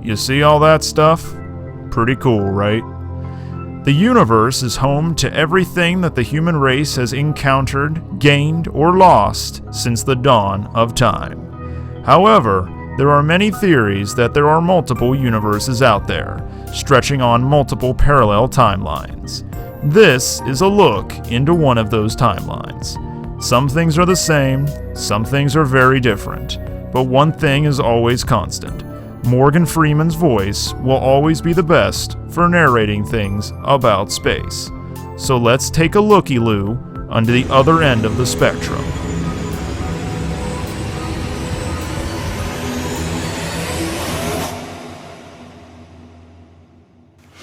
You see all that stuff? Pretty cool, right? The universe is home to everything that the human race has encountered, gained, or lost since the dawn of time. However, there are many theories that there are multiple universes out there, stretching on multiple parallel timelines. This is a look into one of those timelines. Some things are the same, some things are very different, but one thing is always constant. Morgan Freeman's voice will always be the best for narrating things about space. So let's take a looky-loo onto the other end of the spectrum.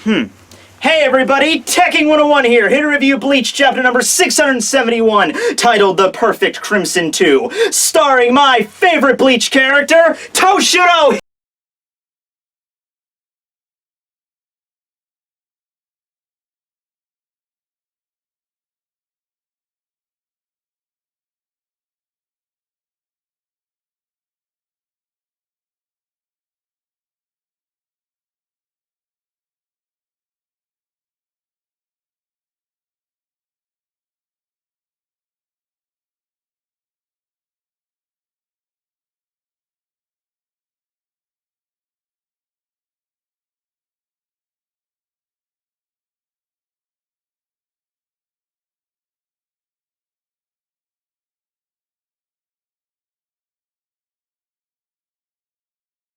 Hey everybody, Tekking101 here to review Bleach chapter number 671, titled The Perfect Crimson 2, starring my favorite Bleach character, Toshiro!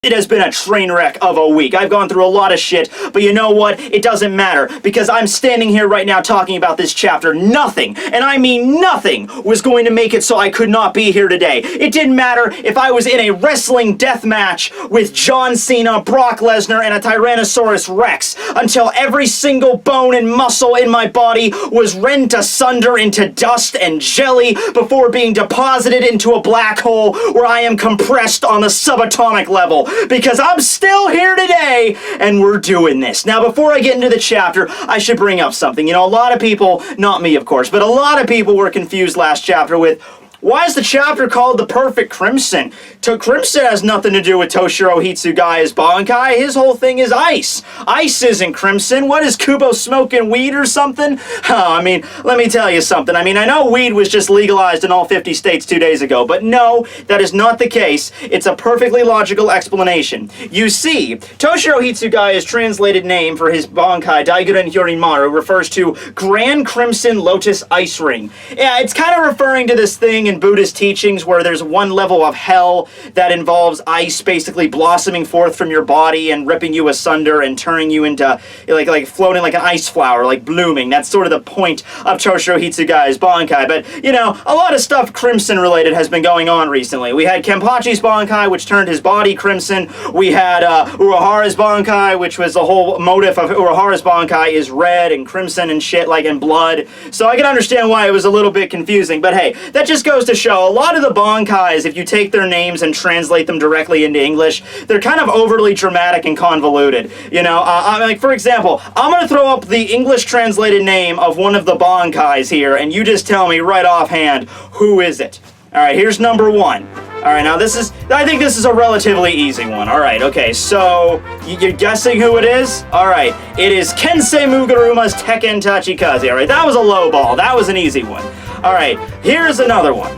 It has been a train wreck of a week. I've gone through a lot of shit, but you know what? It doesn't matter, because I'm standing here right now talking about this chapter. Nothing, and I mean nothing, was going to make it so I could not be here today. It didn't matter if I was in a wrestling death match with John Cena, Brock Lesnar, and a Tyrannosaurus Rex, until every single bone and muscle in my body was rent asunder into dust and jelly before being deposited into a black hole where I am compressed on the subatomic level. Because I'm still here today, and we're doing this. Now, before I get into the chapter, I should bring up something. You know, a lot of people, not me of course, but a lot of people were confused last chapter with, why is the chapter called The Perfect Crimson? Crimson has nothing to do with Toshiro Hitsugai's Bankai. His whole thing is ice. Ice isn't crimson. What is Kubo smoking weed or something? I mean, let me tell you something. I mean, I know weed was just legalized in all 50 states 2 days ago, but no, that is not the case. It's a perfectly logical explanation. You see, Toshiro Hitsugai's translated name for his Bankai, Daiguren Hyorimaru, refers to Grand Crimson Lotus Ice Ring. Yeah, it's kind of referring to this thing in Buddhist teachings where there's one level of hell that involves ice basically blossoming forth from your body and ripping you asunder and turning you into like floating like an ice flower, like blooming. That's sort of the point of Toshiro Hitsugai's Bankai. But, you know, a lot of stuff crimson related has been going on recently. We had Kenpachi's Bankai, which turned his body crimson. We had Urahara's Bankai, which was the whole motif of Urahara's Bankai is red and crimson and shit, like in blood. So I can understand why it was a little bit confusing. But hey, that just goes to show a lot of the Bankais, if you take their names and translate them directly into English, they're kind of overly dramatic and convoluted. You know, like for example, I'm going to throw up the English translated name of one of the Bankais here, and you just tell me right offhand, who is it? Alright, here's number one. Alright, now I think this is a relatively easy one. Alright, okay, so, you're guessing who it is? Alright, it is Kensei Muguruma's Tekken Tachikaze. Alright, that was a low ball. That was an easy one. Alright, here's another one.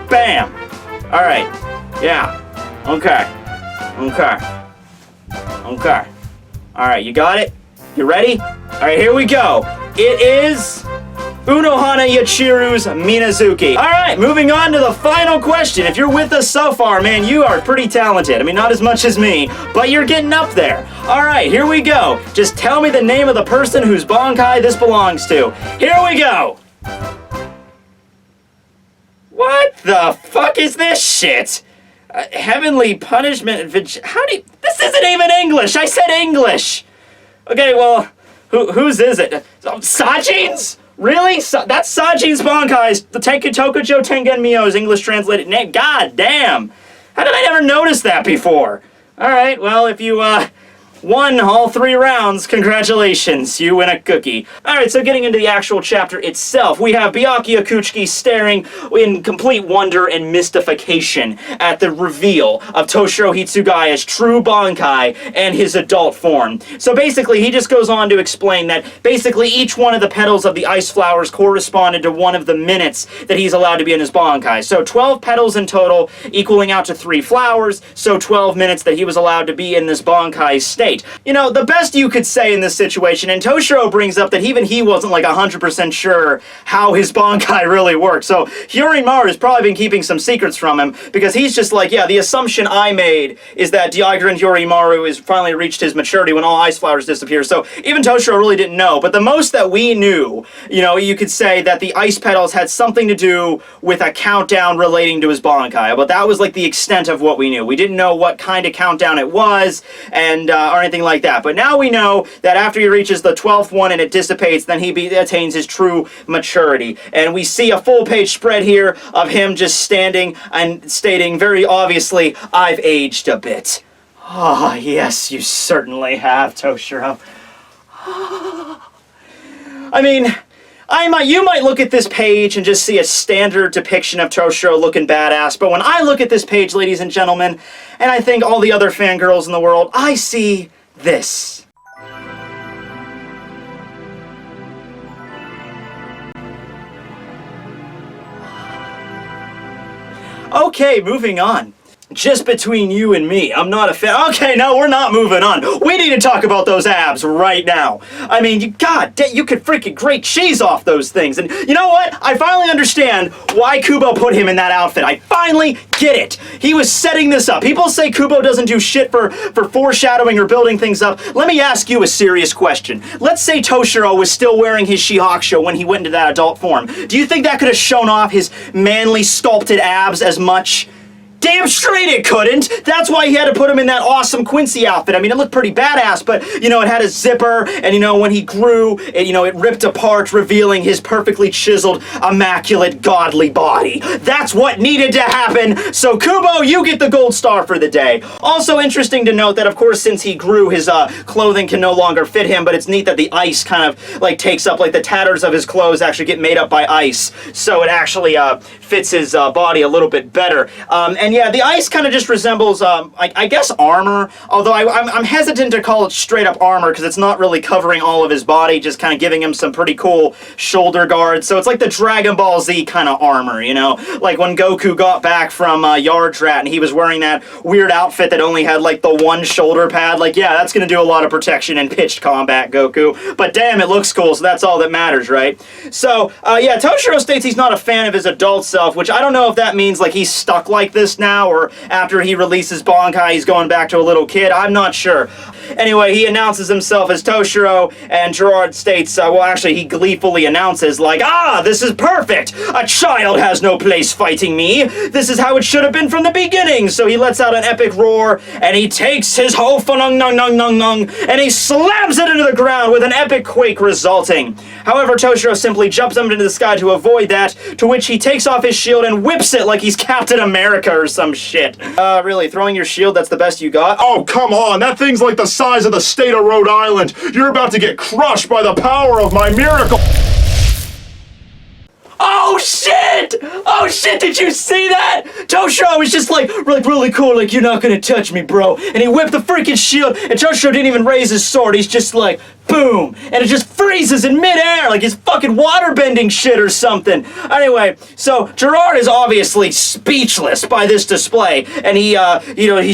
Bam! Alright, yeah. Okay. Alright, you got it? You ready? Alright, here we go. It is Unohana Yachiru's Minazuki. Alright, moving on to the final question. If you're with us so far, man, you are pretty talented. I mean, not as much as me, but you're getting up there. Alright, here we go. Just tell me the name of the person whose Bankai this belongs to. Here we go! What the fuck is this shit? Heavenly punishment. How do you... This isn't even English. I said English. Okay, well, whose is it? Sajin's? Really? That's Sajin's Bankai's. The Tokujo Tengen Mio's English translated name. God damn. How did I never notice that before? Alright, well, if you Won all 3 rounds. Congratulations, you win a cookie. Alright, so getting into the actual chapter itself, we have Byakuya Kuchiki staring in complete wonder and mystification at the reveal of Toshiro Hitsugaya's true Bankai and his adult form. So basically, he just goes on to explain that basically each one of the petals of the ice flowers corresponded to one of the minutes that he's allowed to be in his Bankai. So 12 petals in total, equaling out to 3 flowers, so 12 minutes that he was allowed to be in this Bankai state. You know, the best you could say in this situation, and Toshiro brings up that even he wasn't like 100% sure how his Bankai really worked. So Yorimaru's probably been keeping some secrets from him, because he's just like, yeah, the assumption I made is that Deigran Yorimaru has finally reached his maturity when all ice flowers disappear. So even Toshiro really didn't know. But the most that we knew, you know, you could say that the ice petals had something to do with a countdown relating to his Bankai. But that was like the extent of what we knew. We didn't know what kind of countdown it was, and or anything like that. But now we know that after he reaches the 12th one and it dissipates, then he attains his true maturity. And we see a full-page spread here of him just standing and stating very obviously, I've aged a bit. Ah, yes, you certainly have, Toshiro. I mean, you might look at this page and just see a standard depiction of Toshiro looking badass, but when I look at this page, ladies and gentlemen, and I think all the other fangirls in the world, I see this. Okay, moving on. Just between you and me, I'm not a fan. Okay, no, we're not moving on. We need to talk about those abs right now. I mean, you could freaking grate cheese off those things. And you know what? I finally understand why Kubo put him in that outfit. I finally get it. He was setting this up. People say Kubo doesn't do shit for foreshadowing or building things up. Let me ask you a serious question. Let's say Toshiro was still wearing his Shihakusho when he went into that adult form. Do you think that could have shown off his manly sculpted abs as much? Damn straight it couldn't! That's why he had to put him in that awesome Quincy outfit. I mean, it looked pretty badass, but, you know, it had a zipper, and, you know, when he grew, it ripped apart, revealing his perfectly chiseled, immaculate, godly body. That's what needed to happen, so Kubo, you get the gold star for the day. Also interesting to note that, of course, since he grew, his clothing can no longer fit him, but it's neat that the ice kind of, like, takes up, like, the tatters of his clothes actually get made up by ice, so it actually fits his body a little bit better. And yeah, the ice kind of just resembles, I guess, armor, although I'm hesitant to call it straight up armor because it's not really covering all of his body, just kind of giving him some pretty cool shoulder guards. So it's like the Dragon Ball Z kind of armor, you know? Like when Goku got back from Yardrat and he was wearing that weird outfit that only had like the one shoulder pad. Like, yeah, that's going to do a lot of protection in pitched combat, Goku. But damn, it looks cool, so that's all that matters, right? So, yeah, Toshiro states he's not a fan of his adult self, which I don't know if that means like he's stuck like this now, or after he releases Bankai, he's going back to a little kid. I'm not sure. Anyway, he announces himself as Toshiro, and Gerard states, well, actually, he gleefully announces, like, this is perfect! A child has no place fighting me! This is how it should have been from the beginning! So he lets out an epic roar, and he takes his ho-fa-nung-nung-nung-nung-nung, and he slams it into the ground with an epic quake resulting. However, Toshiro simply jumps up into the sky to avoid that, to which he takes off his shield and whips it like he's Captain America or some shit. Really, throwing your shield, that's the best you got? Oh, come on, that thing's like the size of the state of Rhode Island. You're about to get crushed by the power of my miracle. Oh shit! Oh shit, did you see that? Toshiro was just like really cool, like, you're not gonna touch me, bro. And he whipped the freaking shield, and Toshiro didn't even raise his sword. He's just like, boom! And it just freezes in midair like he's fucking waterbending shit or something. Anyway, so Gerard is obviously speechless by this display, and he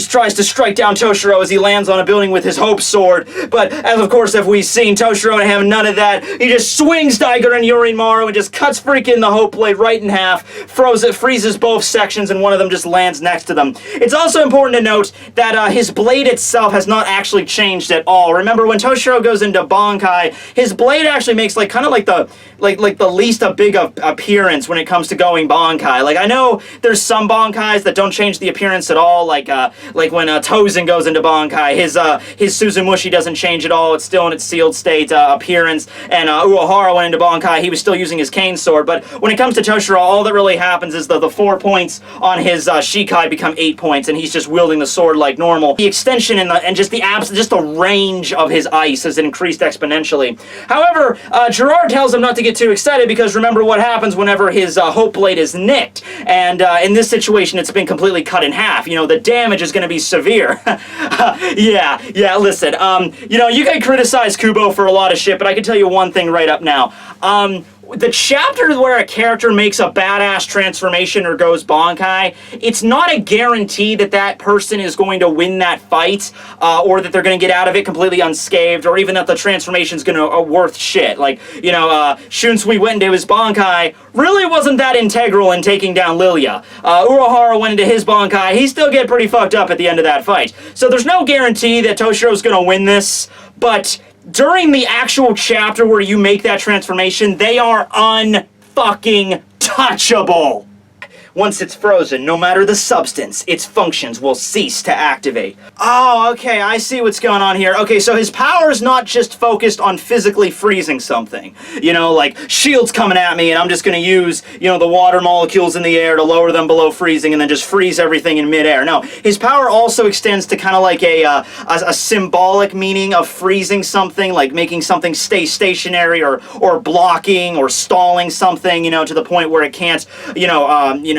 tries to strike down Toshiro as he lands on a building with his Hope Sword, but as of course if we've seen, Toshiro and have none of that. He just swings Daiger and Yorimaru and just cuts freaking the Hope Blade right in half, freezes both sections, and one of them just lands next to them. It's also important to note that his blade itself has not actually changed at all. Remember, when Toshiro goes into Bankai, his blade actually makes like kind of like the least a big appearance when it comes to going Bankai. Like, I know there's some Bankais that don't change the appearance at all, like when Tozen goes into Bankai, his Suzumushi doesn't change at all. It's still in its sealed state appearance, and Uehara went into Bankai, he was still using his cane sword, but when it it comes to Toshiro, all that really happens is the 4 points on his Shikai become 8 points, and he's just wielding the sword like normal. The extension and just the range of his ice has increased exponentially. However, Gerard tells him not to get too excited because remember what happens whenever his Hope Blade is nicked, and in this situation it's been completely cut in half. You know, the damage is going to be severe. yeah, listen, you know, you can criticize Kubo for a lot of shit, but I can tell you one thing right up now. The chapter where a character makes a badass transformation or goes Bankai, it's not a guarantee that that person is going to win that fight, or that they're going to get out of it completely unscathed, or even that the transformation's going to worth shit. Like, you know, Shunsui went into his Bankai, really wasn't that integral in taking down Lilia. Urahara went into his Bankai, he still get pretty fucked up at the end of that fight. So there's no guarantee that Toshiro's going to win this, but during the actual chapter where you make that transformation, they are unfucking touchable. Once it's frozen, no matter the substance, its functions will cease to activate. Oh, okay, I see what's going on here. Okay, so his power is not just focused on physically freezing something. You know, like, shield's coming at me and I'm just gonna use, you know, the water molecules in the air to lower them below freezing and then just freeze everything in midair. No, his power also extends to kind of like a symbolic meaning of freezing something, like making something stay stationary or blocking or stalling something, you know, to the point where it can't,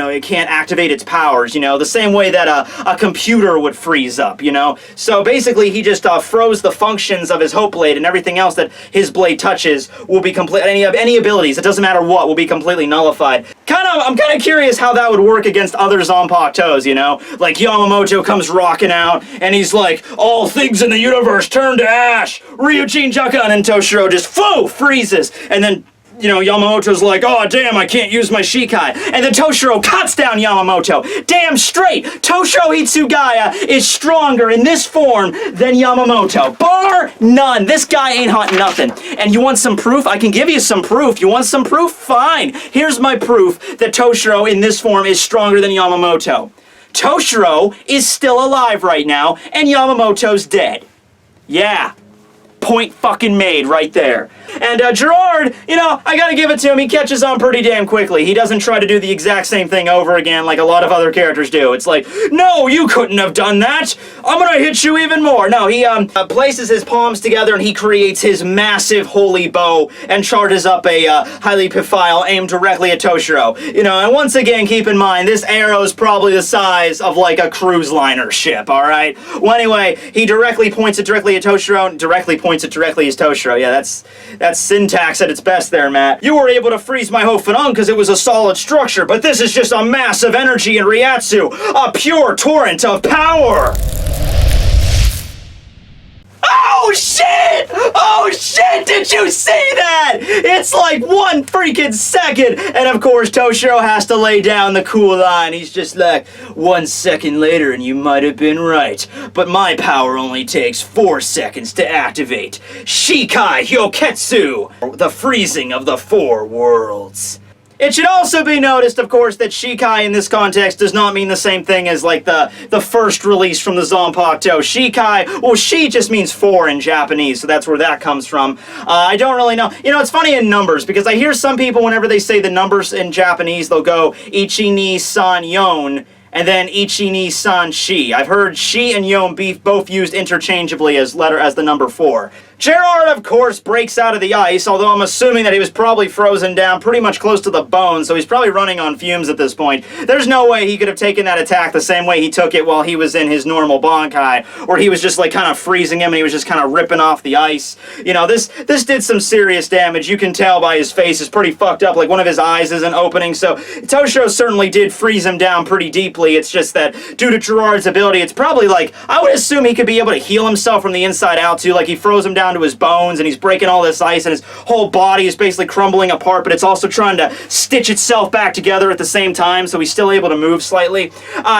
it can't activate its powers, you know, the same way that a computer would freeze up, you know. So basically, he just froze the functions of his Hope Blade, and everything else that his blade touches will be complete. Any abilities, it doesn't matter what, will be completely nullified. I'm kind of curious how that would work against other Zanpakutos, you know. Like Yamamoto comes rocking out, and he's like, "All things in the universe turn to ash." Ryujin Jakan and Toshiro just freezes, and then, you know, Yamamoto's like, "Oh, damn, I can't use my Shikai." And then Toshiro cuts down Yamamoto. Damn straight, Toshiro Itsugaya is stronger in this form than Yamamoto. Bar none. This guy ain't hot nothing. And you want some proof? I can give you some proof. You want some proof? Fine. Here's my proof that Toshiro in this form is stronger than Yamamoto. Toshiro is still alive right now, and Yamamoto's dead. Yeah. Point fucking made right there. And Gerard, you know, I gotta give it to him, he catches on pretty damn quickly. He doesn't try to do the exact same thing over again like a lot of other characters do. It's like, "No, you couldn't have done that. I'm gonna hit you even more." No, he places his palms together and he creates his massive holy bow and charges up a highly pifile aimed directly at Toshiro. You know, and once again, keep in mind, this arrow is probably the size of like a cruise liner ship, alright? Well, anyway, he points it directly at Toshiro, points it directly as Toshiro. Yeah, that's syntax at its best there, Matt. "You were able to freeze my Hofunon because it was a solid structure, but this is just a mass of energy in Ryatsu, a pure torrent of power." Oh shit! Oh shit! Did you see that? It's like 1 freaking second, and of course Toshiro has to lay down the cool line. He's just like, "1 second later and you might have been right, but my power only takes 4 seconds to activate. Shikai Hyoketsu, the freezing of the 4 worlds." It should also be noticed, of course, that Shikai in this context does not mean the same thing as, like, the first release from the Zanpakuto. Shikai, well, shi just means 4 in Japanese, so that's where that comes from. I don't really know. You know, it's funny in numbers, because I hear some people, whenever they say the numbers in Japanese, they'll go ichi, ni, san, yon, and then ichi, ni, san, shi. I've heard shi and yon be both used interchangeably as the number 4. Gerard, of course, breaks out of the ice, although I'm assuming that he was probably frozen down pretty much close to the bone, so he's probably running on fumes at this point. There's no way he could have taken that attack the same way he took it while he was in his normal Bankai, where he was just like kind of freezing him and he was just kind of ripping off the ice. You know, this did some serious damage. You can tell by his face is pretty fucked up, like one of his eyes isn't opening, so Toshiro certainly did freeze him down pretty deeply. It's just that due to Gerard's ability, it's probably like, I would assume he could be able to heal himself from the inside out too, like he froze him down to his bones and he's breaking all this ice and his whole body is basically crumbling apart, but it's also trying to stitch itself back together at the same time, so he's still able to move slightly.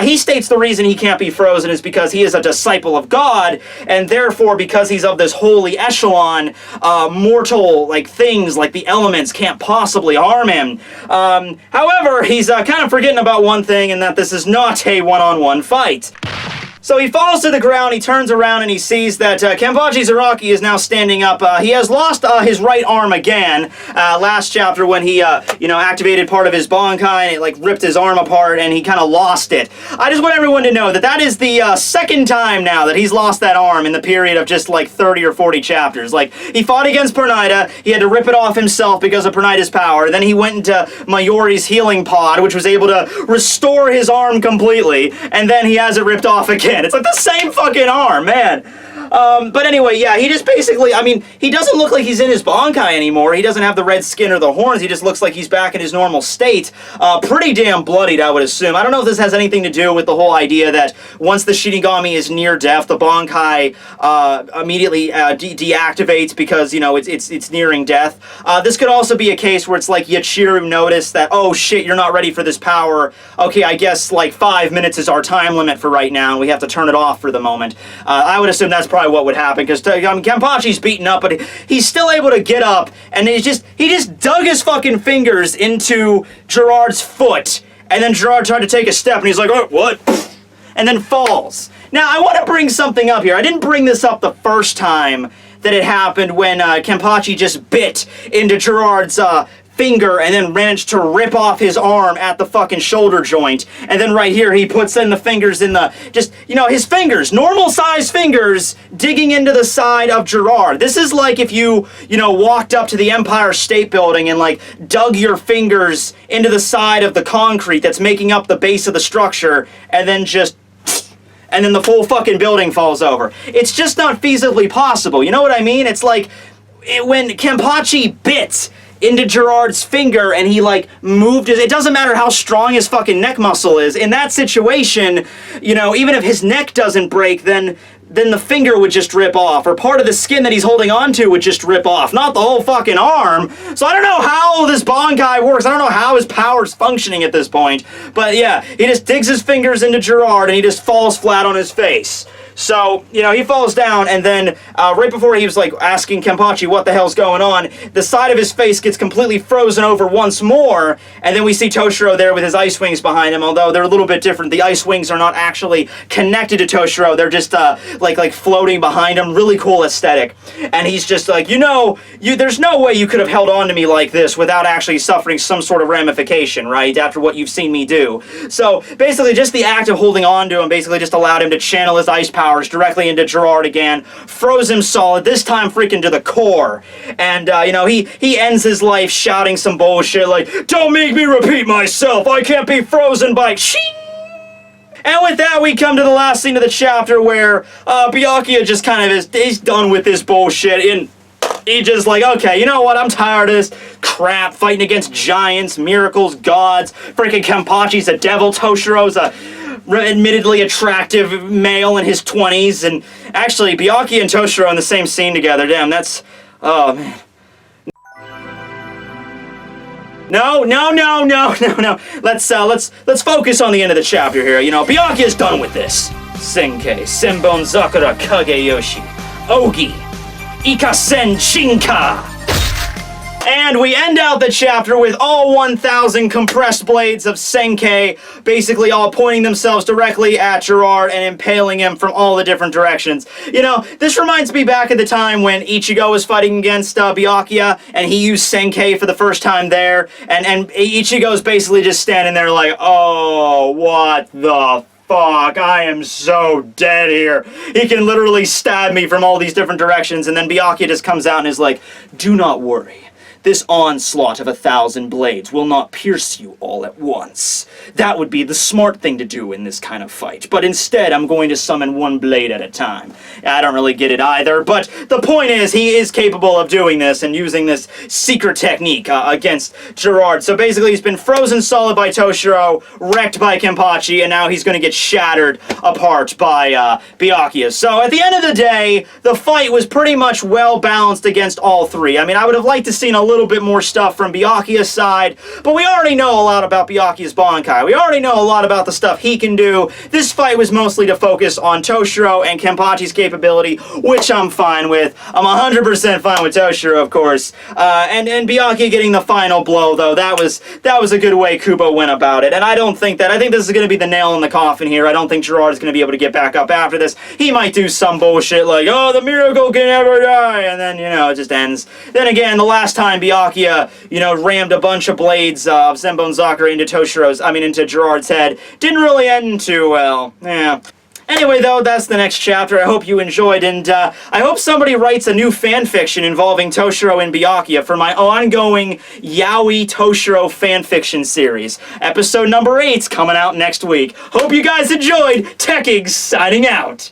He states the reason he can't be frozen is because he is a disciple of God, and therefore because he's of this holy echelon, mortal like things like the elements can't possibly harm him. However, he's kind of forgetting about one thing, and that this is not a one-on-one fight. So he falls to the ground, he turns around, and he sees that Kenpachi Zaraki is now standing up. He has lost his right arm again. Last chapter when he, activated part of his Bankai, and it, like, ripped his arm apart, and he kind of lost it. I just want everyone to know that that is the second time now that he's lost that arm in the period of just, like, 30 or 40 chapters. Like, he fought against Pernida, he had to rip it off himself because of Pernida's power, then he went into Mayori's healing pod, which was able to restore his arm completely, and then he has it ripped off again. It's like the same fucking arm, man. But anyway, yeah, he just basically, I mean, he doesn't look like he's in his Bankai anymore. He doesn't have the red skin or the horns. He just looks like he's back in his normal state. Pretty damn bloodied, I would assume. I don't know if this has anything to do with the whole idea that once the Shinigami is near death, the Bankai immediately deactivates because, you know, it's nearing death. This could also be a case where it's like Yachiru noticed that, oh shit, you're not ready for this power. Okay, I guess like 5 minutes is our time limit for right now, and we have to turn it off for the moment. I would assume that's probably what would happen, because Kenpachi's beaten up, but he's still able to get up, and he just dug his fucking fingers into Gerard's foot, and then Gerard tried to take a step, and he's like, oh, what? And then falls. Now, I want to bring something up here. I didn't bring this up the first time that it happened when Kenpachi just bit into Gerard's finger and then managed to rip off his arm at the fucking shoulder joint. And then right here, he puts in the fingers in the, just, you know, his fingers, normal size fingers, digging into the side of Gerard. This is like if you walked up to the Empire State Building and, like, dug your fingers into the side of the concrete that's making up the base of the structure, and then the full fucking building falls over. It's just not feasibly possible. You know what I mean? It's like when Kenpachi bit into Gerard's finger and he, like, moved it doesn't matter how strong his fucking neck muscle is. In that situation, you know, even if his neck doesn't break, then the finger would just rip off, or part of the skin that he's holding onto would just rip off, not the whole fucking arm. So I don't know how this Bankai works. I don't know how his power's functioning at this point. But yeah, he just digs his fingers into Gerard and he just falls flat on his face. So, you know, he falls down, and then right before he was, like, asking Kenpachi what the hell's going on, the side of his face gets completely frozen over once more, and then we see Toshiro there with his ice wings behind him, although they're a little bit different. The ice wings are not actually connected to Toshiro. They're just, like floating behind him. Really cool aesthetic. And he's just like, there's no way you could have held on to me like this without actually suffering some sort of ramification, right, after what you've seen me do. So, basically, just the act of holding on to him basically just allowed him to channel his ice power directly into Gerard again, froze him solid, this time freaking to the core. And, he ends his life shouting some bullshit like, don't make me repeat myself, I can't be frozen by shing! And with that, we come to the last scene of the chapter where Byakuya just kind of he's done with this bullshit, and he just like, okay, you know what, I'm tired of this crap, fighting against giants, miracles, gods, freaking Kenpachi's a devil, Toshiro's a admittedly attractive male in his 20s, and actually, Byakuya and Toshiro in the same scene together, damn, that's, oh, man. No. Let's focus on the end of the chapter here. You know, Byakuya's done with this. Senkei, Senbon Zakura Kageyoshi, Ogi, Ikasen Shinka. And we end out the chapter with all 1,000 compressed blades of Senkei, basically all pointing themselves directly at Gerard and impaling him from all the different directions. You know, this reminds me back at the time when Ichigo was fighting against Byakuya, and he used Senkei for the first time there, and Ichigo's basically just standing there like, oh, what the fuck, I am so dead here. He can literally stab me from all these different directions, and then Byakuya just comes out and is like, do not worry. This onslaught of 1,000 blades will not pierce you all at once. That would be the smart thing to do in this kind of fight. But instead, I'm going to summon one blade at a time. I don't really get it either, but the point is, he is capable of doing this and using this secret technique against Gerard. So basically, he's been frozen solid by Toshiro, wrecked by Kenpachi, and now he's going to get shattered apart by Byakuya. So at the end of the day, the fight was pretty much well balanced against all three. I mean, I would have liked to seen a little bit more stuff from Byakuya's side, but we already know a lot about Byakuya's Bankai. We already know a lot about the stuff he can do. This fight was mostly to focus on Toshiro and Kenpachi's capability, which I'm fine with. I'm 100% fine with Toshiro, of course. And Byakuya getting the final blow, though, that was a good way Kubo went about it. And I think this is going to be the nail in the coffin here. I don't think Gerard is going to be able to get back up after this. He might do some bullshit like, oh, the miracle can never die, and then, it just ends. Then again, the last time Byakuya, rammed a bunch of blades of Zenbone Zakura into Gerard's head, didn't really end too well. Yeah. Anyway, though, that's the next chapter. I hope you enjoyed, and I hope somebody writes a new fanfiction involving Toshiro and Byakuya for my ongoing Yaoi Toshiro fanfiction series. Episode number 8's coming out next week. Hope you guys enjoyed. Tekking signing out.